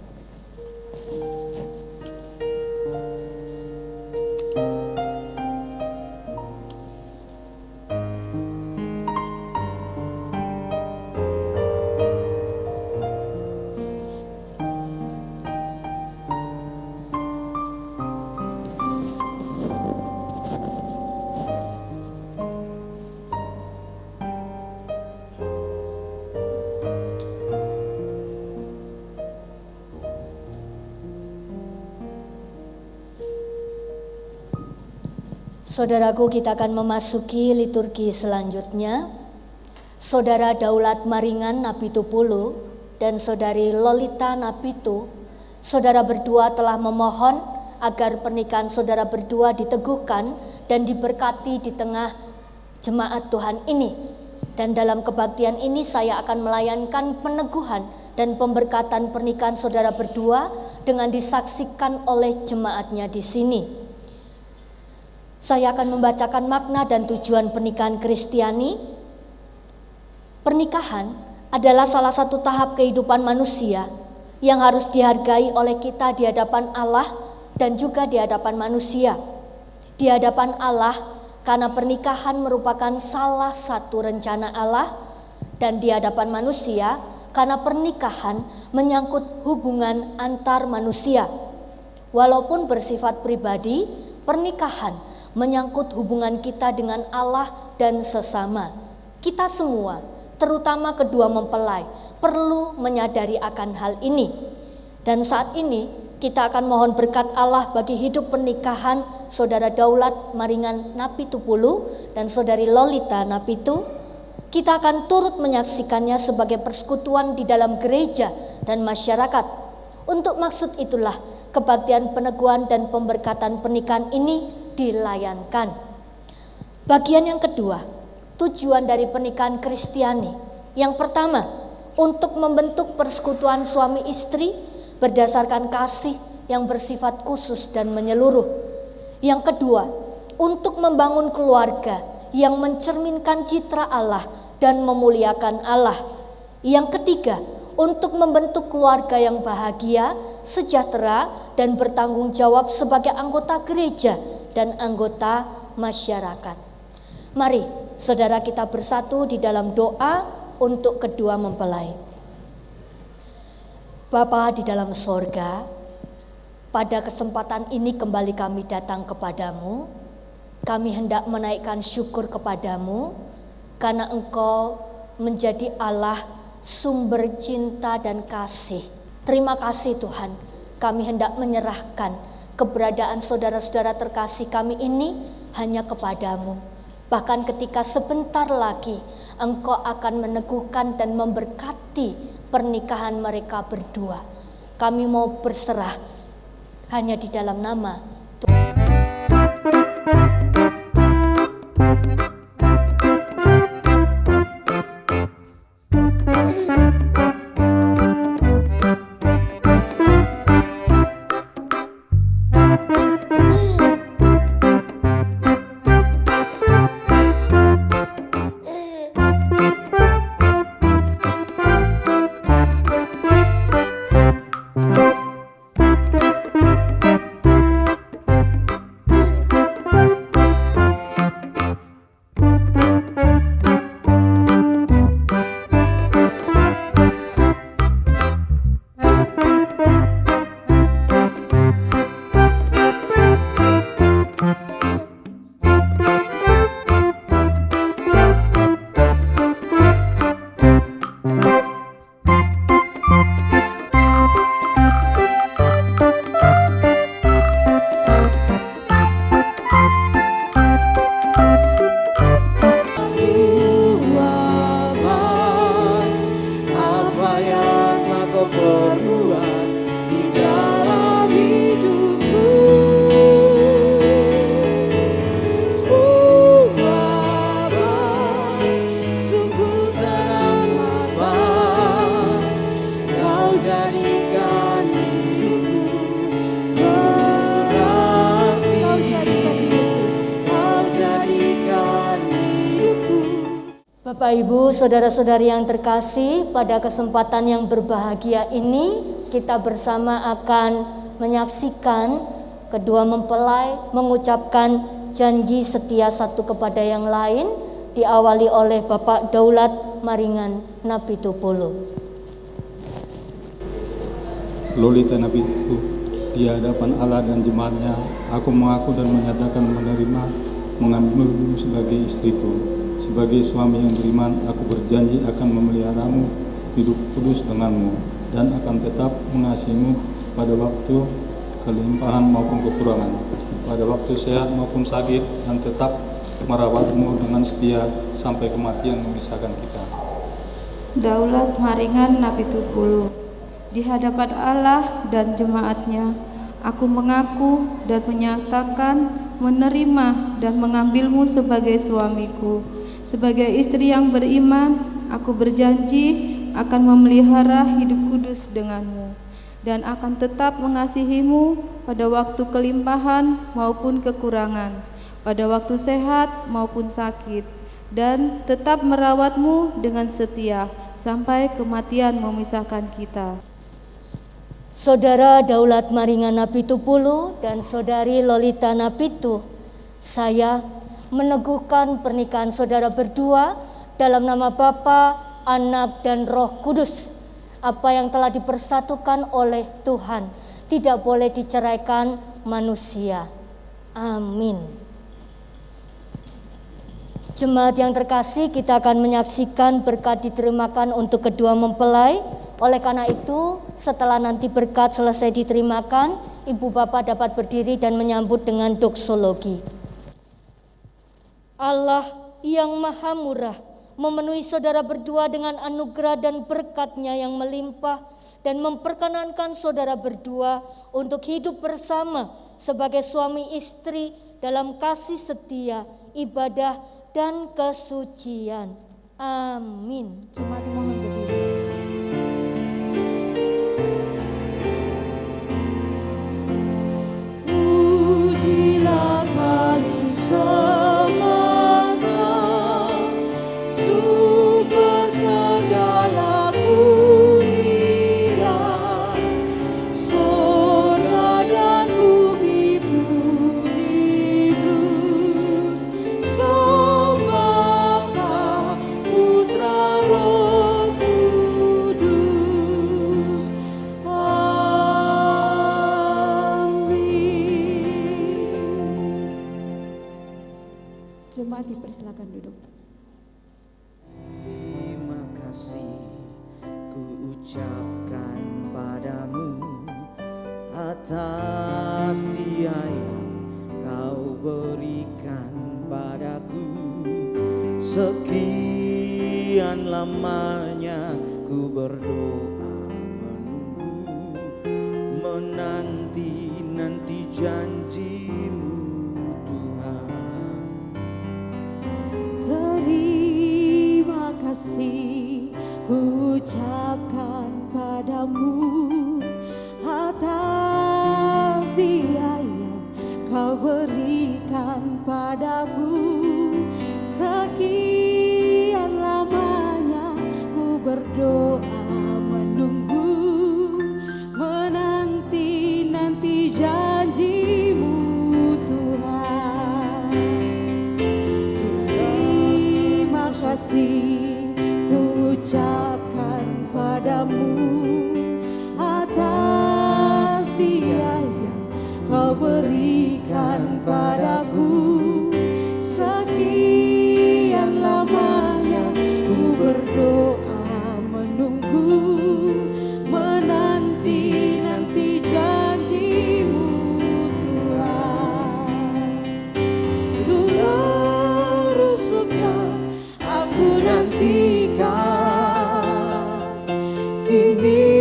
Saudaraku, kita akan memasuki liturgi selanjutnya. Saudara Daulat Maringan Napitupulu dan Saudari Lolita Napitu, saudara berdua telah memohon agar pernikahan saudara berdua diteguhkan dan diberkati di tengah jemaat Tuhan ini. Dan dalam kebaktian ini saya akan melayankan peneguhan dan pemberkatan pernikahan saudara berdua dengan disaksikan oleh jemaatnya di sini. Saya akan membacakan makna dan tujuan pernikahan Kristiani. Pernikahan adalah salah satu tahap kehidupan manusia yang harus dihargai oleh kita di hadapan Allah dan juga di hadapan manusia. Di hadapan Allah karena pernikahan merupakan salah satu rencana Allah, dan di hadapan manusia karena pernikahan menyangkut hubungan antar manusia. Walaupun bersifat pribadi, pernikahan menyangkut hubungan kita dengan Allah dan sesama. Kita semua, terutama kedua mempelai, perlu menyadari akan hal ini. Dan saat ini kita akan mohon berkat Allah bagi hidup pernikahan Saudara Daulat Maringan Napitupulu dan Saudari Lolita Napitu. Kita akan turut menyaksikannya sebagai persekutuan di dalam gereja dan masyarakat. Untuk maksud itulah kebaktian peneguhan dan pemberkatan pernikahan ini dilayankan. Bagian yang kedua, tujuan dari pernikahan Kristiani. Yang pertama, untuk membentuk persekutuan suami istri berdasarkan kasih yang bersifat khusus dan menyeluruh. Yang kedua, untuk membangun keluarga yang mencerminkan citra Allah dan memuliakan Allah. Yang ketiga, untuk membentuk keluarga yang bahagia, sejahtera, dan bertanggung jawab sebagai anggota gereja dan anggota masyarakat. Mari saudara kita bersatu di dalam doa untuk kedua mempelai. Bapa di dalam sorga, pada kesempatan ini kembali kami datang kepadamu. Kami hendak menaikkan syukur kepadamu karena Engkau menjadi Allah sumber cinta dan kasih. Terima kasih Tuhan, kami hendak menyerahkan keberadaan saudara-saudara terkasih kami ini hanya kepadamu. Bahkan ketika sebentar lagi Engkau akan meneguhkan dan memberkati pernikahan mereka berdua. Kami mau berserah hanya di dalam nama Tuhan. Bapak, Ibu, saudara-saudari yang terkasih, pada kesempatan yang berbahagia ini kita bersama akan menyaksikan kedua mempelai mengucapkan janji setia satu kepada yang lain, diawali oleh Bapak Daulat Maringan Napitupulu. Lolita Napitu, di hadapan Allah dan jemaatnya, aku mengaku dan menyatakan menerima mengambilmu sebagai istriku. Sebagai suami yang beriman, aku berjanji akan memeliharamu hidup kudus denganmu dan akan tetap mengasihimu pada waktu kelimpahan maupun kekurangan, pada waktu sehat maupun sakit, dan tetap merawatmu dengan setia sampai kematian memisahkan kita. Daulat Maringan Napitupulu, di hadapan Allah dan jemaatnya, aku mengaku dan menyatakan menerima dan mengambilmu sebagai suamiku. Sebagai istri yang beriman, aku berjanji akan memelihara hidup kudus denganmu dan akan tetap mengasihimu pada waktu kelimpahan maupun kekurangan, pada waktu sehat maupun sakit, dan tetap merawatmu dengan setia sampai kematian memisahkan kita. Saudara Daulat Maringan Napitupulu dan Saudari Lolita Napitu, saya meneguhkan pernikahan saudara berdua dalam nama Bapa, Anak, dan Roh Kudus. Apa yang telah dipersatukan oleh Tuhan tidak boleh diceraikan manusia. Amin. Jemaat yang terkasih, kita akan menyaksikan berkat diterimakan untuk kedua mempelai. Oleh karena itu, setelah nanti berkat selesai diterimakan, Ibu Bapak dapat berdiri dan menyambut dengan doksologi. Allah yang maha murah memenuhi saudara berdua dengan anugerah dan berkat-Nya yang melimpah dan memperkenankan saudara berdua untuk hidup bersama sebagai suami istri dalam kasih setia, ibadah, dan kesucian. Amin. Jemaat mohon berdiri. Pujilah Kali semesta, sumber segala kurnia, sorga dan bumi puji terus, sembah Bapa, Putra, Roh Kudus. Jemaat dipersilakan duduk. Terima kasih ku ucapkan padamu atas dia yang kau berikan padaku. Sekian lamanya ku berdoa menunggu, menanti-nanti janjimu Tuhan. Terima kasih ku ucapkan padamu atas dia yang kau berikan padaku. Sekian lamanya ku berdoa menunggu, menanti-nanti janjimu Tuhan. Terima kasih ku ucapkan padamu atas dia yang kau berikan padaku. Sekian lamanya ku berdoa menunggu, menanti-nanti janjimu Tuhan. Terus-terusnya aku nantikan, kini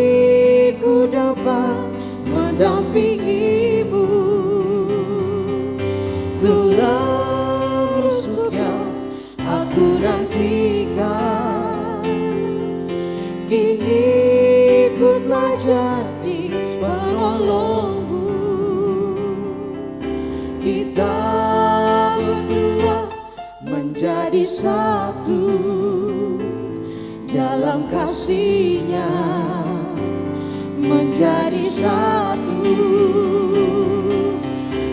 ku dapat mendampingimu. Terus-terusnya aku nantikan, kini ku telah jadi penolongmu. Kita berdua menjadi satu dalam kasih-Nya, menjadi satu.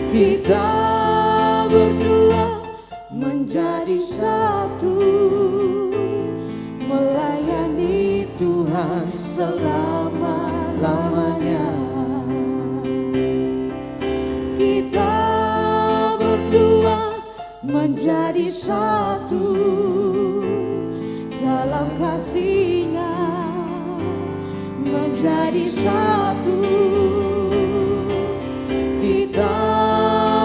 Kita berdua menjadi satu, melayani Tuhan selama-lamanya. Kita berdua menjadi satu dalam kasih-Nya, menjadi satu. Kita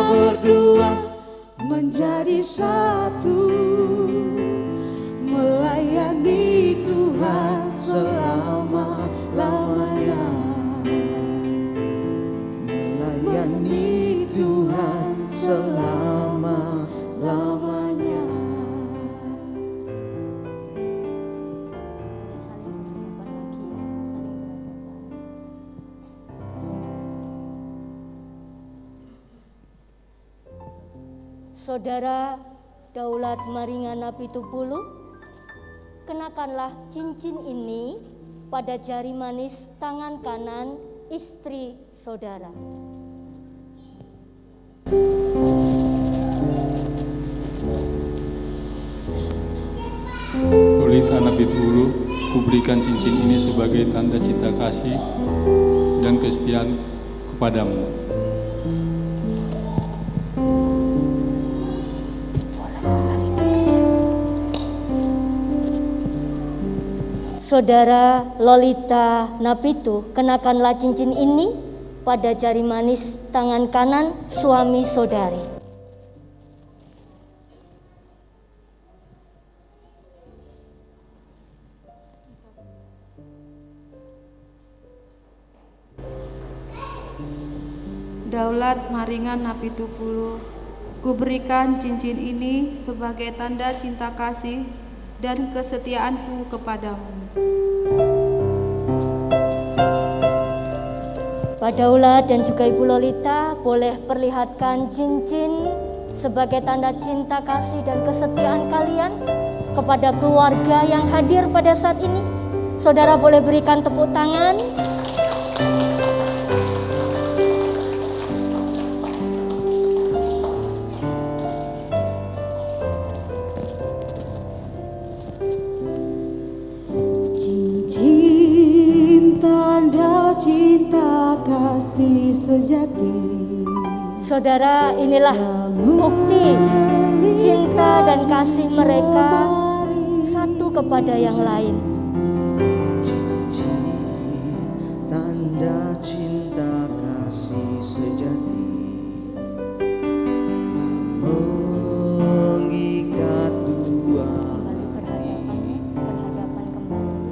berdua menjadi satu, melayani Tuhan selama-lamanya, melayani Tuhan selama-lamanya. Saling berhadapan lagi ya, saling berhadapan. Saudara Daulat Maringan Napitupulu, kenakanlah cincin ini pada jari manis tangan kanan istri saudara. Lolita Napitupulu, kuberikan cincin ini sebagai tanda cinta kasih dan kesetiaan kepadamu. Saudara Lolita Napitu, kenakanlah cincin ini pada jari manis tangan kanan suami saudari. Daulat Maringan Napitupulu, kuberikan cincin ini sebagai tanda cinta kasih dan kesetiaanku kepadamu. Pak Daulat dan juga Ibu Lolita boleh perlihatkan cincin sebagai tanda cinta kasih dan kesetiaan kalian kepada keluarga yang hadir pada saat ini. Saudara boleh berikan tepuk tangan. Cinta kasih sejati. Saudara, inilah bukti cinta dan kasih mereka satu kepada yang lain. Tanda cinta kasih sejati mengikat dua hati. Berhadapan kembali.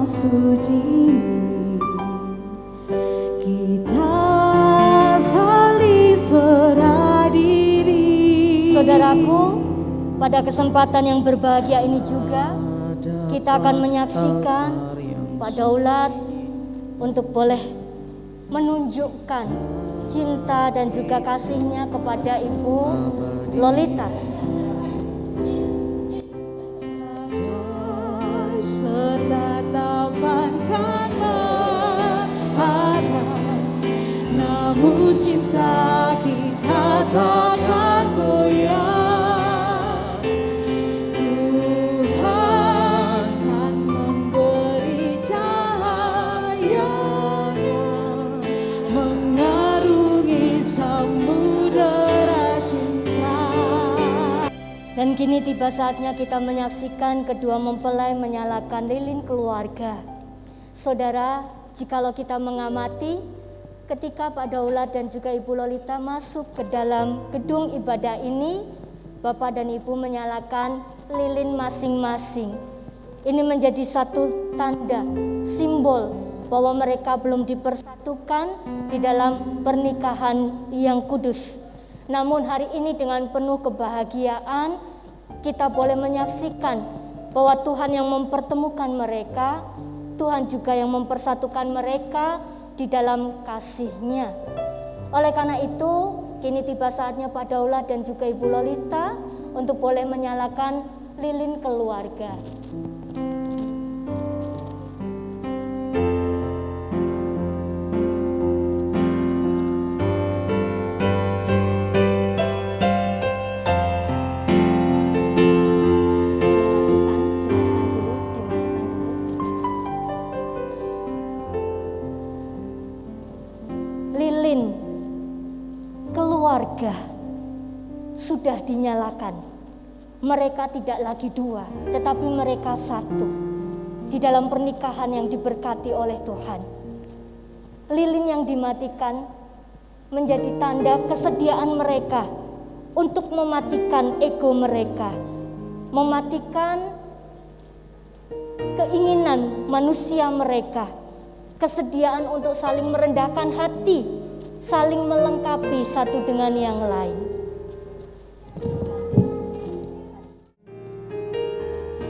Suci ini kita saling serah diri. Saudaraku, pada kesempatan yang berbahagia ini juga kita akan menyaksikan Pak Daulat untuk boleh menunjukkan cinta dan juga kasihnya kepada Ibu Lolita. Namun cinta kita takkan goyah. Tuhan kan memberi cahayanya, mengarungi samudera cinta. Dan kini tiba saatnya kita menyaksikan kedua mempelai menyalakan lilin keluarga. Saudara, jikalau kita mengamati ketika Pak Daulat dan juga Ibu Lolita masuk ke dalam gedung ibadah ini, Bapak dan Ibu menyalakan lilin masing-masing. Ini menjadi satu tanda, simbol bahwa mereka belum dipersatukan di dalam pernikahan yang kudus. Namun hari ini dengan penuh kebahagiaan, kita boleh menyaksikan bahwa Tuhan yang mempertemukan mereka, Tuhan juga yang mempersatukan mereka di dalam kasih-Nya. Oleh karena itu, kini tiba saatnya Pak Daulat dan juga Ibu Lolita untuk boleh menyalakan lilin keluarga. Lilin keluarga sudah dinyalakan. Mereka tidak lagi dua, tetapi mereka satu di dalam pernikahan yang diberkati oleh Tuhan. Lilin yang dimatikan menjadi tanda kesediaan mereka untuk mematikan ego mereka, mematikan keinginan manusia mereka, kesediaan untuk saling merendahkan hati, saling melengkapi satu dengan yang lain.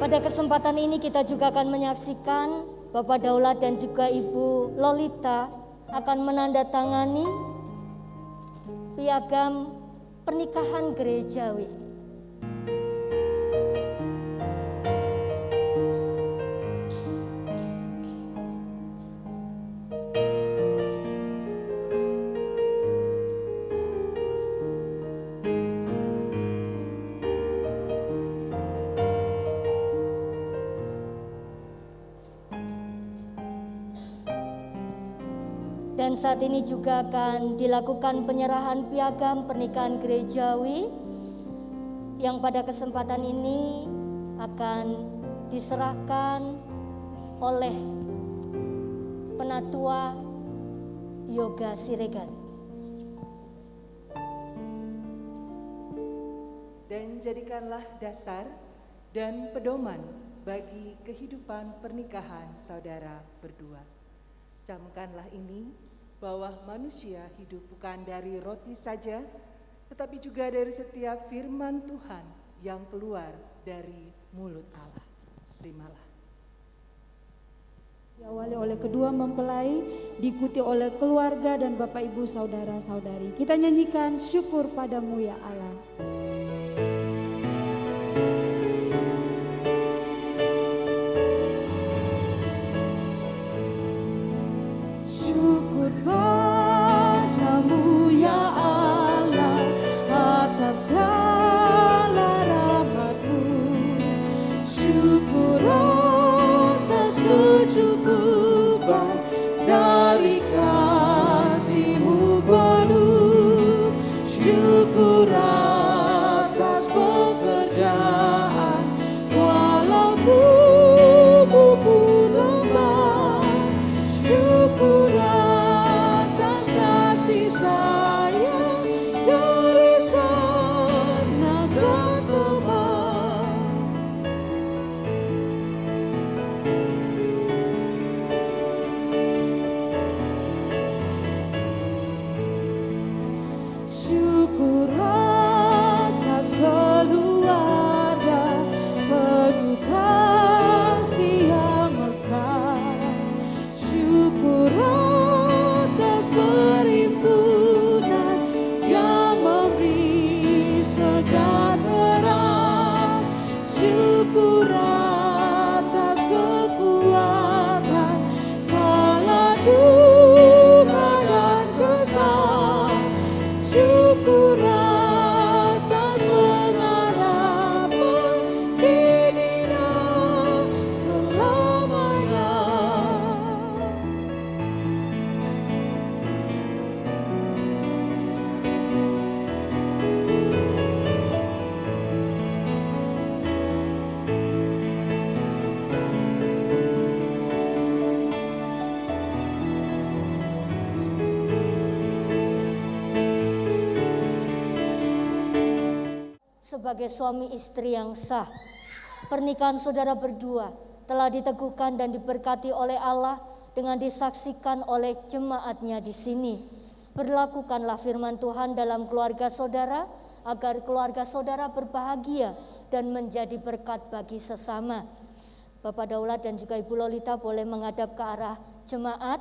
Pada kesempatan ini kita juga akan menyaksikan Bapak Daulat dan juga Ibu Lolita akan menandatangani piagam pernikahan gerejawi. Dan saat ini juga akan dilakukan penyerahan piagam pernikahan gerejawi yang pada kesempatan ini akan diserahkan oleh Penatua Yoga Siregar. Dan jadikanlah dasar dan pedoman bagi kehidupan pernikahan saudara berdua. Camkanlah ini, bahwa manusia hidup bukan dari roti saja, tetapi juga dari setiap firman Tuhan yang keluar dari mulut Allah. Terimalah. Diawali oleh kedua mempelai, diikuti oleh keluarga dan Bapak Ibu saudara-saudari. Kita nyanyikan syukur padamu ya Allah. Syukur padamu ya Allah atas segala rahmat-Mu. Syukur atas kecukupan dari kasih-Mu penuh. Syukur atas pekerjaan walau tubuhku lemah. Syukur atas kasih sayang dari sanak dan teman. Syukur atas keluarga penuh kasih yang mesra. Syukur atas perhimpunan yang memberi sejahtera. Syukur atas kekuatan kala duka dan kesal. Syukur atas pengharapan kini dan selamanya. Sebagai suami istri yang sah, pernikahan saudara berdua telah diteguhkan dan diberkati oleh Allah dengan disaksikan oleh jemaatnya di sini. Berlakukanlah firman Tuhan dalam keluarga saudara, agar keluarga saudara berbahagia dan menjadi berkat bagi sesama. Bapak Daulat dan juga Ibu Lolita boleh menghadap ke arah jemaat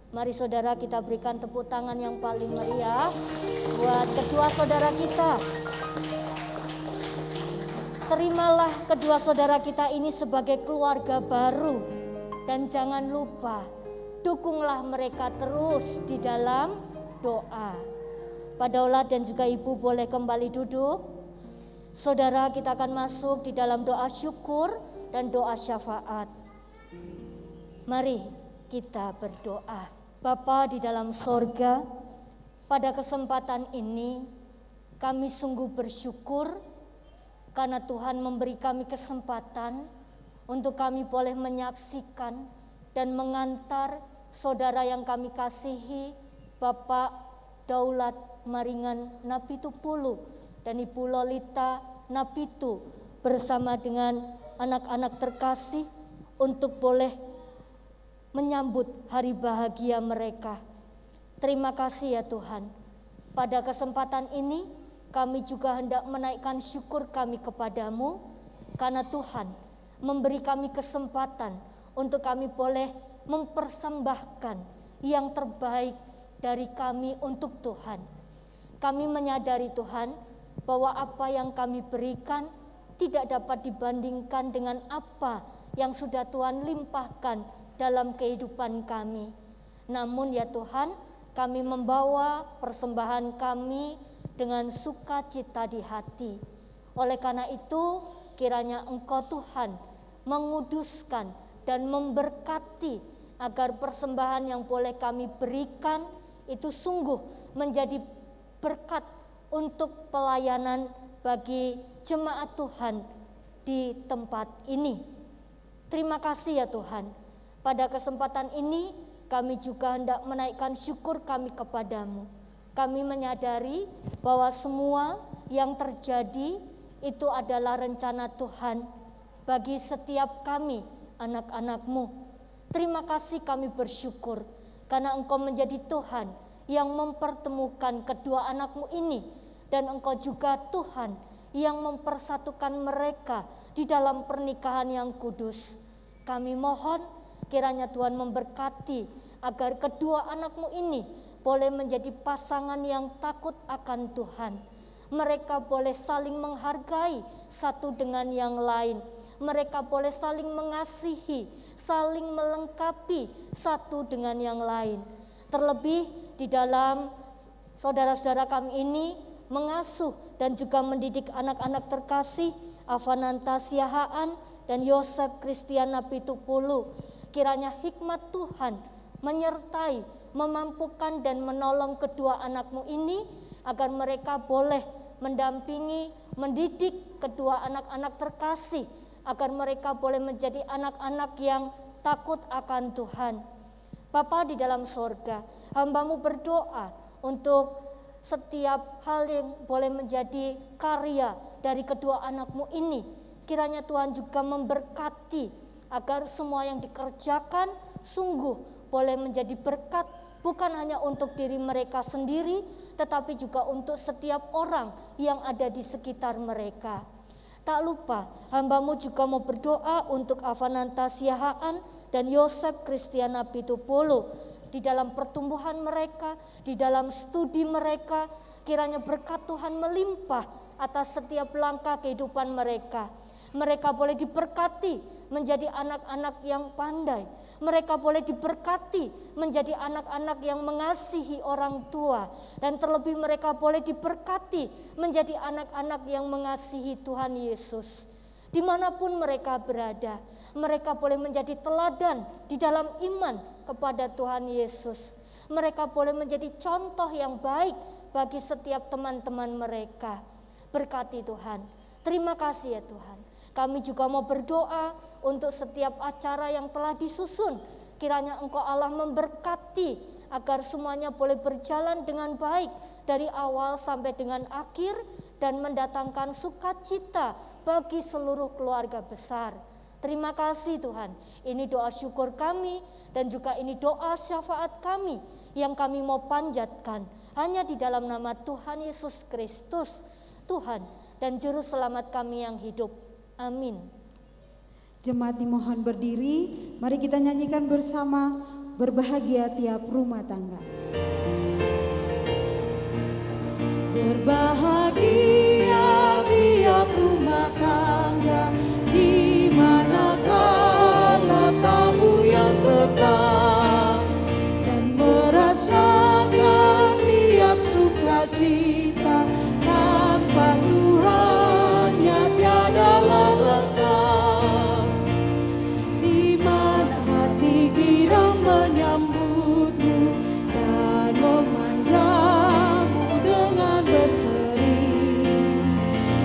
Mari saudara kita berikan tepuk tangan yang paling meriah buat kedua saudara kita. Terimalah kedua saudara kita ini sebagai keluarga baru. Dan jangan lupa, dukunglah mereka terus di dalam doa. Pak Daulat dan juga Ibu boleh kembali duduk. Saudara, kita akan masuk di dalam doa syukur dan doa syafaat. Mari kita berdoa. Bapa di dalam sorga, pada kesempatan ini kami sungguh bersyukur karena Tuhan memberi kami kesempatan untuk kami boleh menyaksikan dan mengantar saudara yang kami kasihi, Bapak Daulat Maringan Napitu Pulu dan Ibu Lolita Napitu bersama dengan anak-anak terkasih untuk boleh menyambut hari bahagia mereka. Terima kasih ya Tuhan. Pada kesempatan ini kami juga hendak menaikkan syukur kami kepadamu karena Tuhan memberi kami kesempatan untuk kami boleh mempersembahkan yang terbaik dari kami untuk Tuhan. Kami menyadari Tuhan bahwa apa yang kami berikan tidak dapat dibandingkan dengan apa yang sudah Tuhan limpahkan dalam kehidupan kami. Namun ya Tuhan, kami membawa persembahan kami dengan sukacita di hati. Oleh karena itu, kiranya Engkau Tuhan menguduskan dan memberkati agar persembahan yang boleh kami berikan itu sungguh menjadi berkat untuk pelayanan bagi jemaat Tuhan di tempat ini. Terima kasih ya Tuhan. Pada kesempatan ini kami juga hendak menaikkan syukur kami kepadamu. Kami menyadari bahwa semua yang terjadi itu adalah rencana Tuhan bagi setiap kami anak-anak-Mu. Terima kasih kami bersyukur karena Engkau menjadi Tuhan yang mempertemukan kedua anak-Mu ini. Dan Engkau juga Tuhan yang mempersatukan mereka di dalam pernikahan yang kudus. Kami mohon kiranya Tuhan memberkati agar kedua anak-Mu ini boleh menjadi pasangan yang takut akan Tuhan. Mereka boleh saling menghargai satu dengan yang lain. Mereka boleh saling mengasihi, saling melengkapi satu dengan yang lain. Terlebih di dalam saudara-saudara kami ini mengasuh dan juga mendidik anak-anak terkasih Avananta Siahaan dan Yosef Kristiana Pitupulu. Kiranya hikmat Tuhan menyertai, memampukan dan menolong kedua anak-Mu ini agar mereka boleh mendampingi, mendidik kedua anak-anak terkasih agar mereka boleh menjadi anak-anak yang takut akan Tuhan. Bapa di dalam sorga, hamba-Mu berdoa untuk setiap hal yang boleh menjadi karya dari kedua anak-Mu ini. Kiranya Tuhan juga memberkati agar semua yang dikerjakan sungguh boleh menjadi berkat bukan hanya untuk diri mereka sendiri tetapi juga untuk setiap orang yang ada di sekitar mereka. Tak lupa hamba-Mu juga mau berdoa untuk Avananta Siahaan dan Yosef Kristiana Pitupulu di dalam pertumbuhan mereka, di dalam studi mereka. Kiranya berkat Tuhan melimpah atas setiap langkah kehidupan mereka. Mereka boleh diberkati menjadi anak-anak yang pandai. Mereka boleh diberkati menjadi anak-anak yang mengasihi orang tua. Dan terlebih mereka boleh diberkati menjadi anak-anak yang mengasihi Tuhan Yesus. Dimanapun mereka berada, mereka boleh menjadi teladan di dalam iman kepada Tuhan Yesus. Mereka boleh menjadi contoh yang baik bagi setiap teman-teman mereka. Berkati Tuhan. Terima kasih ya Tuhan. Kami juga mau berdoa untuk setiap acara yang telah disusun. Kiranya Engkau Allah memberkati agar semuanya boleh berjalan dengan baik dari awal sampai dengan akhir dan mendatangkan sukacita bagi seluruh keluarga besar. Terima kasih Tuhan. Ini doa syukur kami dan juga ini doa syafaat kami yang kami mau panjatkan hanya di dalam nama Tuhan Yesus Kristus, Tuhan dan Juru Selamat kami yang hidup. Amin. Jemaat dimohon berdiri, mari kita nyanyikan bersama berbahagia tiap rumah tangga. Berbahagia tiap rumah tangga, di mana kala tamu yang tetap, dan merasakan tiap sukacita, tanpa Tuhannya tiadalah lengkap. Di mana hati girang menyambutmu dan memandangmu dengan berseri,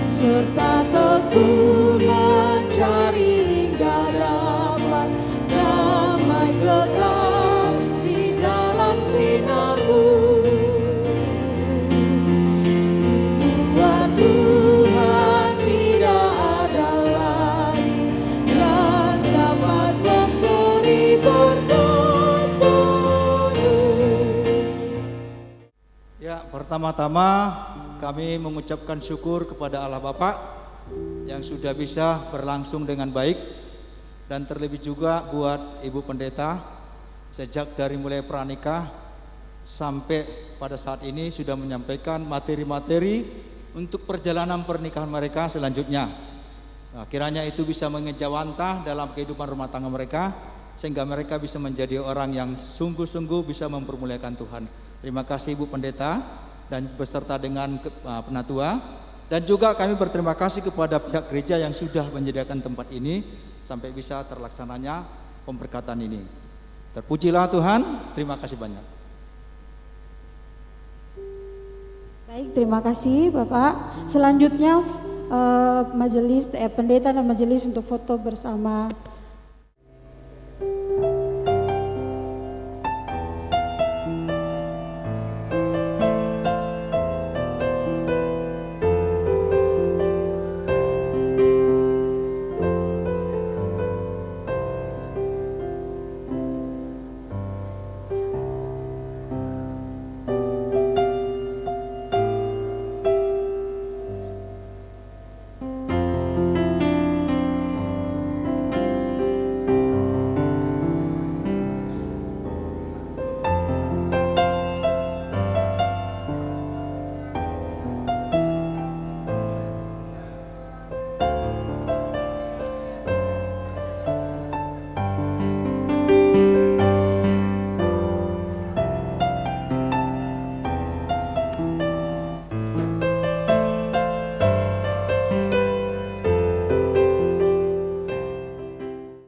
serta tekun mencari hingga dapat damai kekal di dalam sinar-Mu. Di luar Tuhan tidak ada lagi yang dapat memberi berkat penuh. Ya, pertama-tama kami mengucapkan syukur kepada Allah Bapa yang sudah bisa berlangsung dengan baik, dan terlebih juga buat Ibu Pendeta sejak dari mulai pranikah sampai pada saat ini sudah menyampaikan materi-materi untuk perjalanan pernikahan mereka selanjutnya. Nah, kiranya itu bisa mengejawantah dalam kehidupan rumah tangga mereka, sehingga mereka bisa menjadi orang yang sungguh-sungguh bisa mempermuliakan Tuhan. Terima kasih Ibu Pendeta dan beserta dengan penatua, dan juga kami berterima kasih kepada pihak gereja yang sudah menyediakan tempat ini sampai bisa terlaksananya pemberkatan ini. Terpujilah Tuhan, terima kasih banyak. Baik, terima kasih Bapak. Selanjutnya majelis pendeta dan majelis untuk foto bersama